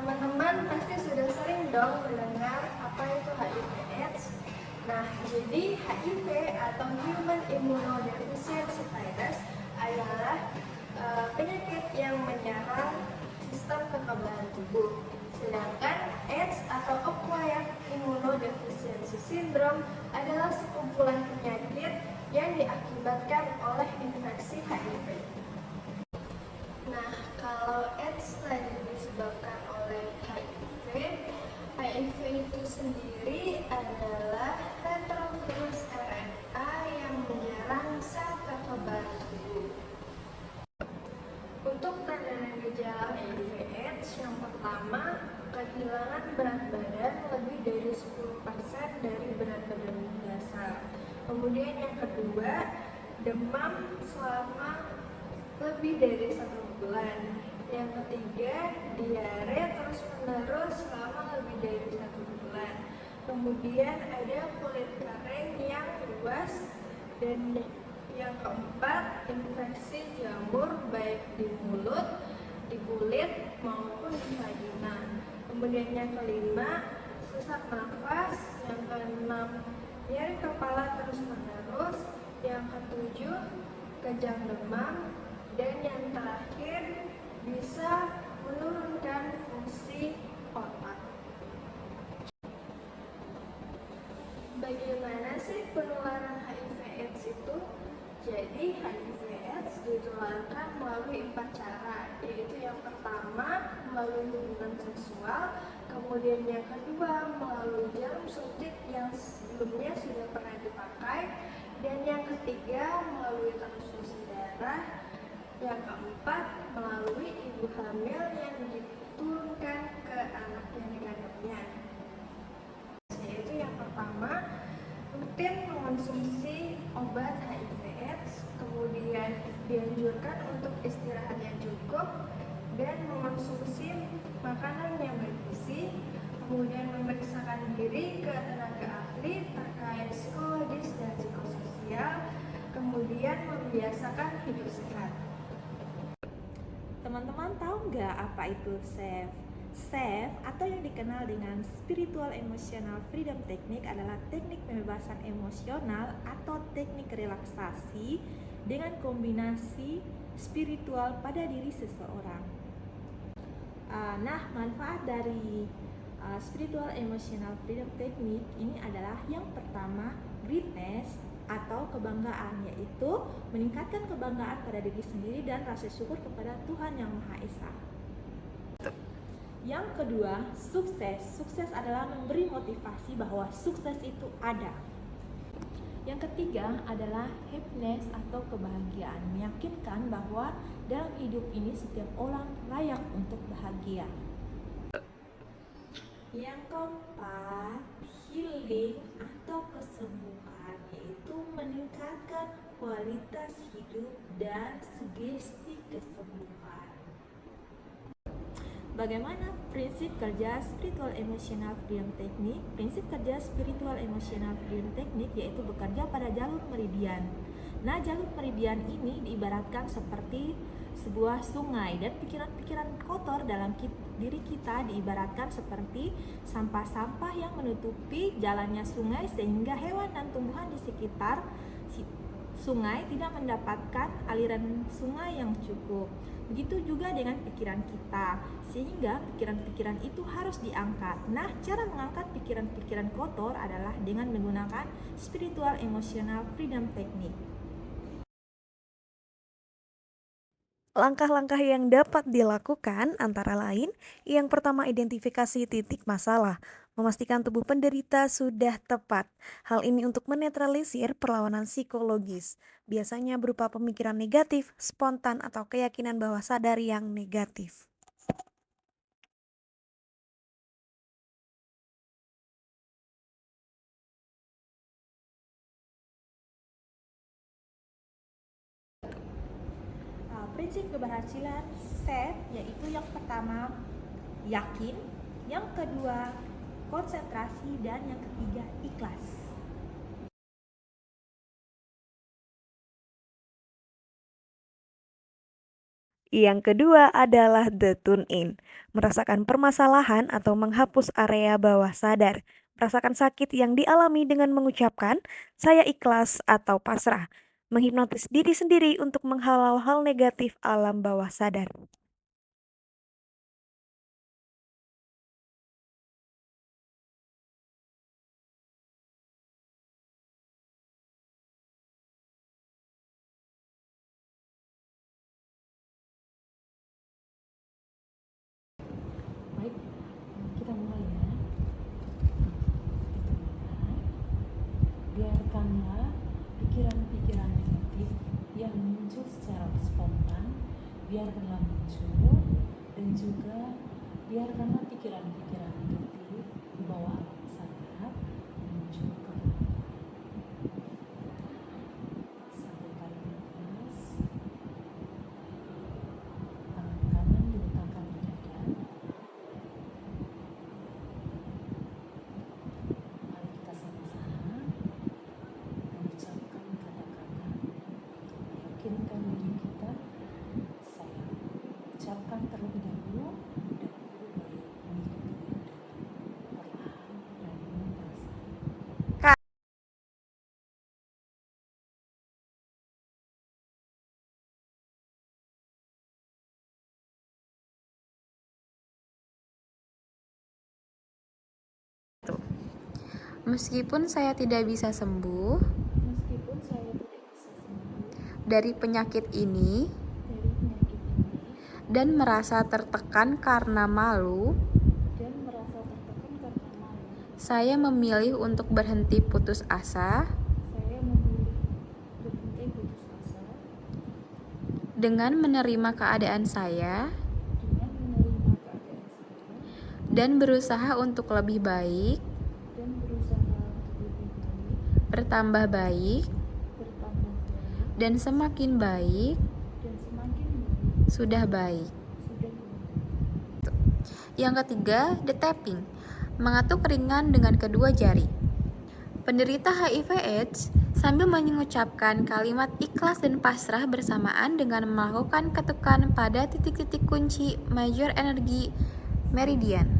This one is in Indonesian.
Teman-teman pasti sudah sering dong mendengar apa itu HIV/AIDS. Nah, jadi HIV atau Human Immunodeficiency Virus adalah penyakit yang menyerang sistem kekebalan tubuh. Sedangkan AIDS atau Acquired Immunodeficiency Syndrome adalah sekumpulan penyakit yang diakibatkan oleh infeksi HIV. Nah, kalau AIDS tadi disebabkan oleh HIV, HIV itu sendiri adalah retrovirus RNA yang menyerang sel kekebalan tubuh. Untuk tanda dan gejala HIV/AIDS, yang pertama, kehilangan berat badan lebih dari 10% dari berat badan dasar. Kemudian yang kedua, demam selama lebih dari 1 bulan. Yang ketiga, diare terus-menerus selama lebih dari 1 bulan. Kemudian ada kulit kering yang luas, dan yang keempat, infeksi jamur baik di mulut, di kulit, maupun di vagina. Kemudian yang kelima, sesak nafas. Yang keenam, nyeri kepala terus-menerus. Yang ketujuh, kejang demam. Dan yang terakhir, bisa menurunkan fungsi otak. Bagaimana sih penularan HIV/AIDS itu? Jadi HIV/AIDS ditularkan melalui 4 cara, yaitu yang pertama melalui hubungan seksual, kemudian yang kedua melalui jarum suntik yang sebelumnya sudah pernah dipakai, dan yang ketiga melalui transfusi darah, yang keempat melalui ibu hamil yang diturunkan ke anak yang dikandungnya. Yaitu yang pertama, rutin mengonsumsi obat HIV/AIDS, kemudian dianjurkan untuk istirahat yang cukup dan mengonsumsi makanan yang bergizi, kemudian memeriksakan diri ke tenaga ahli terkait psikologis dan psikososial, kemudian membiasakan hidup sehat. Teman-teman tahu nggak apa itu SAFE? SAFE atau yang dikenal dengan Spiritual Emotional Freedom Technique adalah teknik pembebasan emosional atau teknik relaksasi dengan kombinasi spiritual pada diri seseorang. Nah, manfaat dari Spiritual Emotional Freedom Technique ini adalah yang pertama, greatness atau kebanggaan, yaitu meningkatkan kebanggaan pada diri sendiri dan rasa syukur kepada Tuhan Yang Maha Esa. Yang kedua, sukses. Sukses adalah memberi motivasi bahwa sukses itu ada. Yang ketiga adalah happiness atau kebahagiaan, meyakinkan bahwa dalam hidup ini setiap orang layak untuk bahagia. Yang keempat, healing atau kesembuhan, yaitu meningkatkan kualitas hidup dan sugesti kesembuhan. Bagaimana prinsip kerja Spiritual Emotional Freedom Technique? Prinsip kerja Spiritual Emotional Freedom Technique yaitu bekerja pada jalur meridian. Nah, jalur meridian ini diibaratkan seperti sebuah sungai, dan pikiran-pikiran kotor dalam diri kita diibaratkan seperti sampah-sampah yang menutupi jalannya sungai, sehingga hewan dan tumbuhan di sekitar sungai tidak mendapatkan aliran sungai yang cukup. Begitu juga dengan pikiran kita, sehingga pikiran-pikiran itu harus diangkat. Nah, cara mengangkat pikiran-pikiran kotor adalah dengan menggunakan Spiritual Emotional Freedom Technique. Langkah-langkah yang dapat dilakukan antara lain, yang pertama identifikasi titik masalah, memastikan tubuh penderita sudah tepat. Hal ini untuk menetralisir perlawanan psikologis, biasanya berupa pemikiran negatif, spontan, atau keyakinan bawah sadar yang negatif. Prinsip keberhasilan SAFE yaitu yang pertama, yakin, yang kedua, konsentrasi, dan yang ketiga, ikhlas. Yang kedua adalah the tune in, merasakan permasalahan atau menghapus area bawah sadar. Merasakan sakit yang dialami dengan mengucapkan saya ikhlas atau pasrah. Menghipnotis diri sendiri untuk menghalau hal negatif alam bawah sadar. Baik, kita mulai ya. Biarkanlah pikiran-pikiran negatif yang muncul secara spontan, biarkanlah muncul, dan juga biarkanlah pikiran-pikiran negatif di bawah alam sadar muncul ke sambil tarik nafas. Tangan kanan diletakkan di dada. Mari kita sama-sama mengucapkan kata-kata meyakinkan diri kita. Saya ucapkan terlebih dahulu dan Ibu boleh mengikutinya dengan perlahan dan penuh perasaan. Meskipun saya tidak bisa sembuh Meskipun saya tidak bisa sembuh dari penyakit ini dari penyakit ini dan merasa tertekan karena malu, dan merasa tertekan karena malu, saya memilih untuk berhenti putus asa saya memilih berhenti putus asa dengan menerima keadaan saya dengan menerima keadaan saya dan berusaha untuk lebih baik, dan berusaha untuk lebih baik, bertambah baik, bertambah baik, dan semakin baik, dan semakin baik, sudah baik. sudah baik. Yang ketiga, the tapping, mengatuk ringan dengan kedua jari. Penderita HIV/AIDS sambil mengucapkan kalimat ikhlas dan pasrah bersamaan dengan melakukan ketukan pada titik-titik kunci major energi meridian.